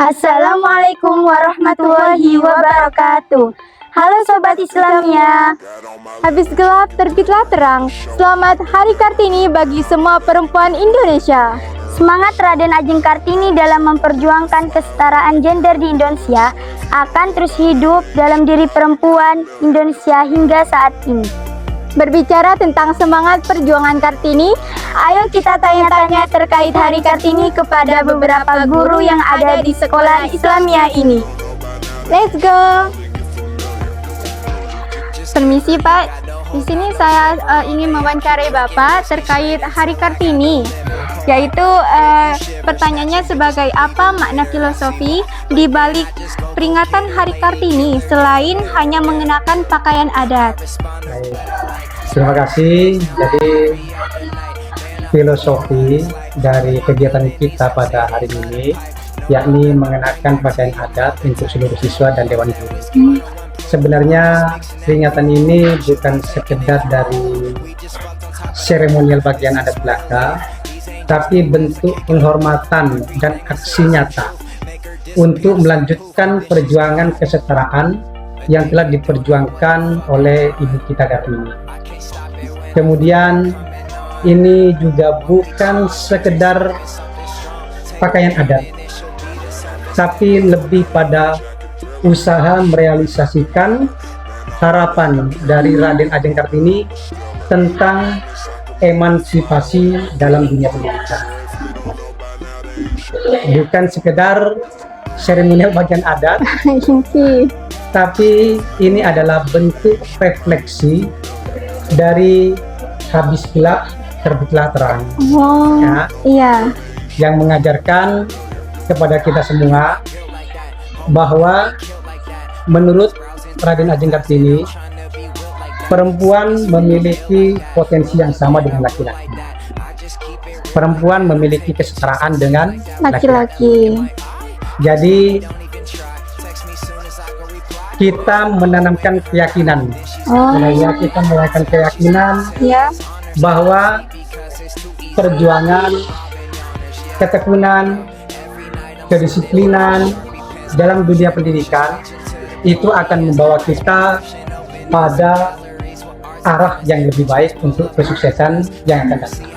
Assalamualaikum warahmatullahi wabarakatuh. Halo Sobat Islamia. Habis gelap terbitlah terang. Selamat Hari Kartini bagi semua perempuan Indonesia. Semangat Raden Ajeng Kartini dalam memperjuangkan kesetaraan gender di Indonesia akan terus hidup dalam diri perempuan Indonesia hingga saat ini. Berbicara tentang semangat perjuangan Kartini, ayo kita tanya-tanya terkait Hari Kartini kepada beberapa guru yang ada di sekolah Islamia ini. Let's go. Permisi Pak, di sini saya ingin mewawancarai Bapak terkait Hari Kartini, yaitu pertanyaannya sebagai apa makna filosofi di balik peringatan Hari Kartini selain hanya mengenakan pakaian adat. Baik. Terima kasih. Jadi filosofi dari kegiatan kita pada hari ini yakni mengenakan pakaian adat untuk seluruh siswa dan dewan guru. Sebenarnya peringatan ini bukan sekedar dari seremonial bagian adat belaka, tapi bentuk penghormatan dan aksi nyata untuk melanjutkan perjuangan kesetaraan yang telah diperjuangkan oleh Ibu kita Kartini. Kemudian ini juga bukan sekedar pakaian adat, tapi lebih pada usaha merealisasikan harapan dari Raden Ajeng Kartini tentang emansipasi dalam dunia pendidikan. Bukan sekedar seremonial bagian adat, tapi ini adalah bentuk refleksi dari habis gelap terbitlah terang. Wow, ya, iya. Yang mengajarkan kepada kita semua bahwa menurut Raden Ajeng Kartini, perempuan memiliki potensi yang sama dengan laki-laki. Perempuan memiliki kesetaraan dengan laki-laki. Jadi kita menanamkan keyakinan, kita menanamkan keyakinan bahwa perjuangan, ketekunan, kedisiplinan dalam dunia pendidikan itu akan membawa kita pada arah yang lebih baik untuk kesuksesan yang akan datang.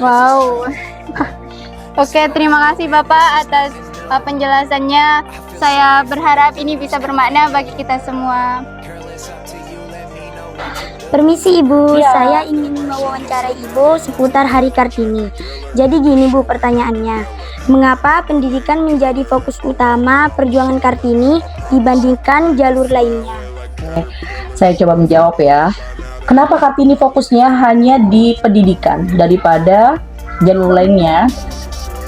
Wow. Oke, terima kasih Bapak atas penjelasannya. Saya berharap ini bisa bermakna bagi kita semua. Permisi Ibu, saya ingin mewawancarai Ibu seputar Hari Kartini. Jadi gini Bu pertanyaannya, mengapa pendidikan menjadi fokus utama perjuangan Kartini dibandingkan jalur lainnya? Saya coba menjawab ya. Kenapa Kartini fokusnya hanya di pendidikan daripada jalur lainnya?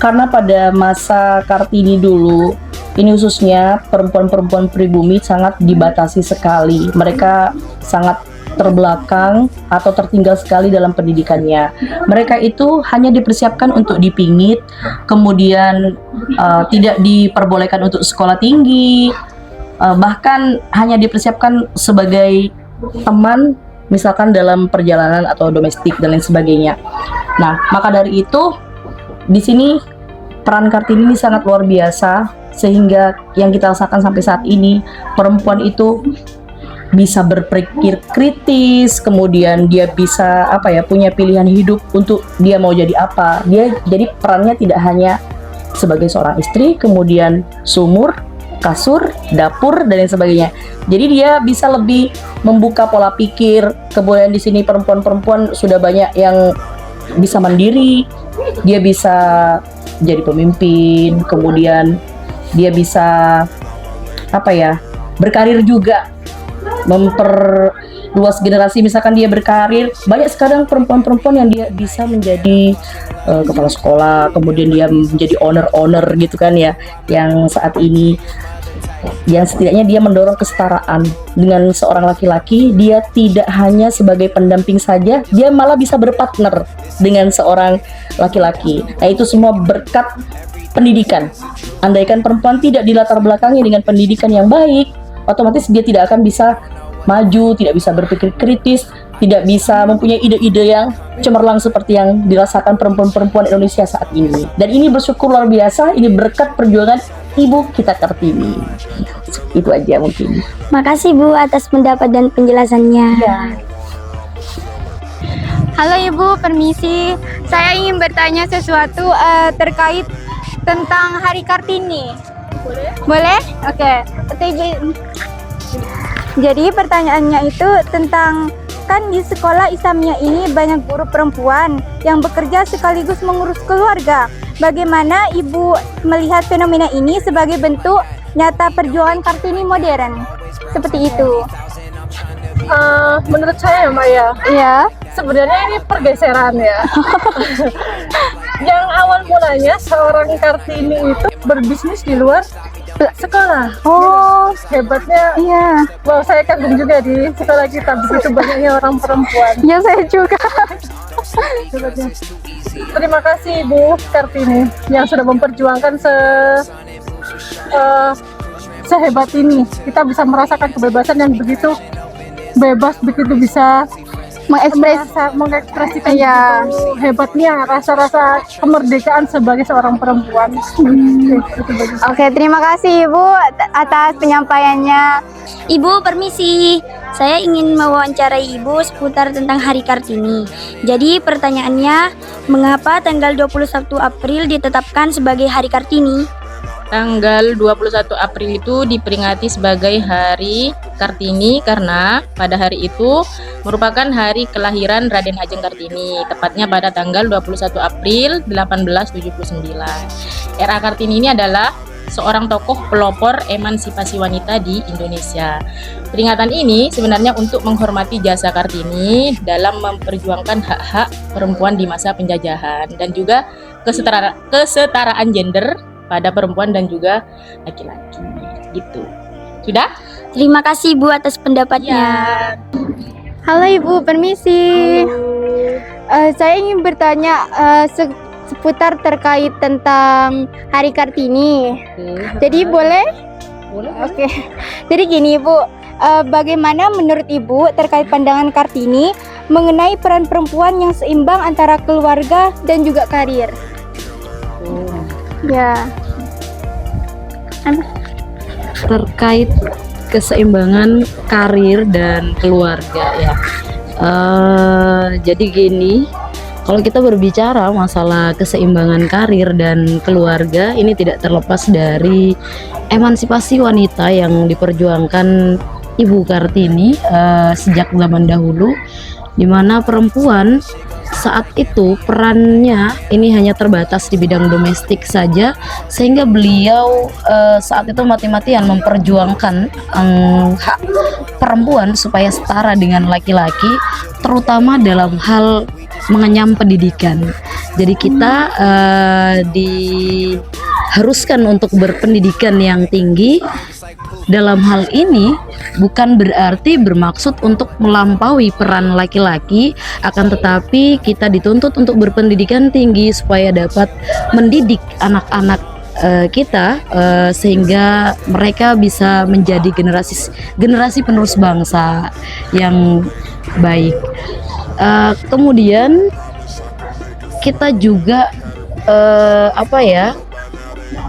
Karena pada masa Kartini dulu, ini khususnya perempuan-perempuan pribumi sangat dibatasi sekali. Mereka sangat terbelakang atau tertinggal sekali dalam pendidikannya. Mereka itu hanya dipersiapkan untuk dipingit, kemudian tidak diperbolehkan untuk sekolah tinggi, bahkan hanya dipersiapkan sebagai teman, misalkan dalam perjalanan atau domestik dan lain sebagainya. Nah, maka dari itu di sini peran Kartini ini sangat luar biasa, sehingga yang kita rasakan sampai saat ini perempuan itu bisa berpikir kritis, kemudian dia bisa punya pilihan hidup untuk dia mau jadi apa. Dia jadi perannya tidak hanya sebagai seorang istri, kemudian sumur, kasur, dapur dan lain sebagainya. Jadi dia bisa lebih membuka pola pikir. Kemudian di sini perempuan-perempuan sudah banyak yang bisa mandiri, dia bisa jadi pemimpin, kemudian dia bisa berkarir juga, memperluas generasi. Misalkan dia berkarir, banyak sekarang perempuan-perempuan yang dia bisa menjadi kepala sekolah, kemudian dia menjadi owner gitu kan ya, yang saat ini yang setidaknya dia mendorong kesetaraan dengan seorang laki-laki. Dia tidak hanya sebagai pendamping saja, dia malah bisa berpartner dengan seorang laki-laki. Nah, itu semua berkat pendidikan. Andaikan perempuan tidak dilatar belakangi dengan pendidikan yang baik, otomatis dia tidak akan bisa maju, tidak bisa berpikir kritis, tidak bisa mempunyai ide-ide yang cemerlang seperti yang dirasakan perempuan-perempuan Indonesia saat ini. Dan ini bersyukur luar biasa, ini berkat perjuangan Ibu kita Kartini. Itu aja mungkin. Makasih Bu atas pendapat dan penjelasannya. Ya. Halo Ibu, permisi. Saya ingin bertanya sesuatu terkait tentang Hari Kartini. Boleh? Oke. Jadi pertanyaannya itu tentang, kan di sekolah Islamiyah ini banyak guru perempuan yang bekerja sekaligus mengurus keluarga. Bagaimana Ibu melihat fenomena ini sebagai bentuk nyata perjuangan Kartini modern? Seperti itu. Menurut saya ya Mbak ya, Iya. sebenarnya ini pergeseran ya. Yang awal mulanya seorang Kartini itu berbisnis di luar sekolah. Oh, Hebatnya, iya. wow, saya kagum juga di sekolah kita, begitu banyaknya orang perempuan. Ya saya juga. Hebatnya. Terima kasih Ibu Kartini yang sudah memperjuangkan sehebat ini. Kita bisa merasakan kebebasan yang begitu bebas, begitu bisa mengekspresikan Iya. begitu hebatnya rasa-rasa kemerdekaan sebagai seorang perempuan. Itu bagus. Oke, terima kasih Ibu atas penyampaiannya. Ibu, permisi. Saya ingin mewawancarai Ibu seputar tentang Hari Kartini. Jadi pertanyaannya, mengapa tanggal 21 April ditetapkan sebagai Hari Kartini? Tanggal 21 April itu diperingati sebagai Hari Kartini karena pada hari itu merupakan hari kelahiran Raden Ajeng Kartini, tepatnya pada tanggal 21 April 1879. R.A. Kartini ini adalah seorang tokoh pelopor emansipasi wanita di Indonesia. Peringatan ini sebenarnya untuk menghormati jasa Kartini dalam memperjuangkan hak-hak perempuan di masa penjajahan dan juga kesetaraan gender pada perempuan dan juga laki-laki gitu. Sudah? Terima kasih Bu atas pendapatnya. Halo Ibu, permisi. Saya ingin bertanya seputar terkait tentang Hari Kartini. Jadi boleh? Boleh. Oke. Jadi gini Ibu, bagaimana menurut Ibu terkait pandangan Kartini mengenai peran perempuan yang seimbang antara keluarga dan juga karir? Ya. Terkait keseimbangan karir dan keluarga ya. Jadi gini, kalau kita berbicara masalah keseimbangan karir dan keluarga, ini tidak terlepas dari emansipasi wanita yang diperjuangkan Ibu Kartini sejak zaman dahulu, di mana perempuan saat itu perannya ini hanya terbatas di bidang domestik saja, sehingga beliau saat itu mati-matian memperjuangkan hak perempuan supaya setara dengan laki-laki, terutama dalam hal mengenyam pendidikan. Jadi kita diharuskan untuk berpendidikan yang tinggi. Dalam hal ini bukan berarti bermaksud untuk melampaui peran laki-laki, akan tetapi kita dituntut untuk berpendidikan tinggi supaya dapat mendidik anak-anak kita sehingga mereka bisa menjadi generasi penerus bangsa yang baik. Kemudian kita juga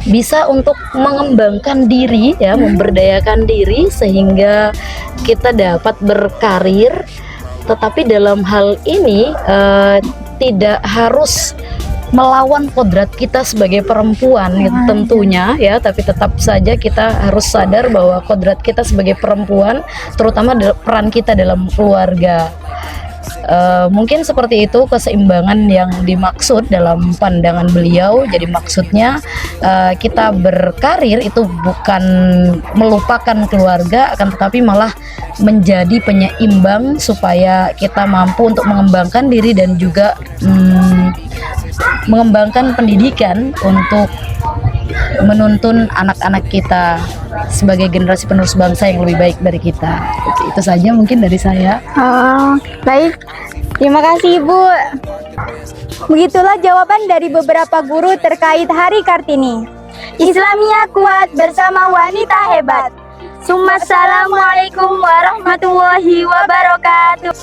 bisa untuk mengembangkan diri ya, memberdayakan diri sehingga kita dapat berkarir, tetapi dalam hal ini tidak harus melawan kodrat kita sebagai perempuan gitu, tentunya ya, tapi tetap saja kita harus sadar bahwa kodrat kita sebagai perempuan, terutama peran kita dalam keluarga. Mungkin seperti itu keseimbangan yang dimaksud dalam pandangan beliau. Jadi maksudnya kita berkarir itu bukan melupakan keluarga, akan tetapi malah menjadi penyeimbang supaya kita mampu untuk mengembangkan diri dan juga mengembangkan pendidikan untuk menuntun anak-anak kita sebagai generasi penerus bangsa yang lebih baik dari kita. Itu saja mungkin dari saya. Oh, baik. Terima kasih Ibu. Begitulah jawaban dari beberapa guru terkait Hari Kartini. Islamiyah kuat bersama wanita hebat. Assalamualaikum warahmatullahi wabarakatuh.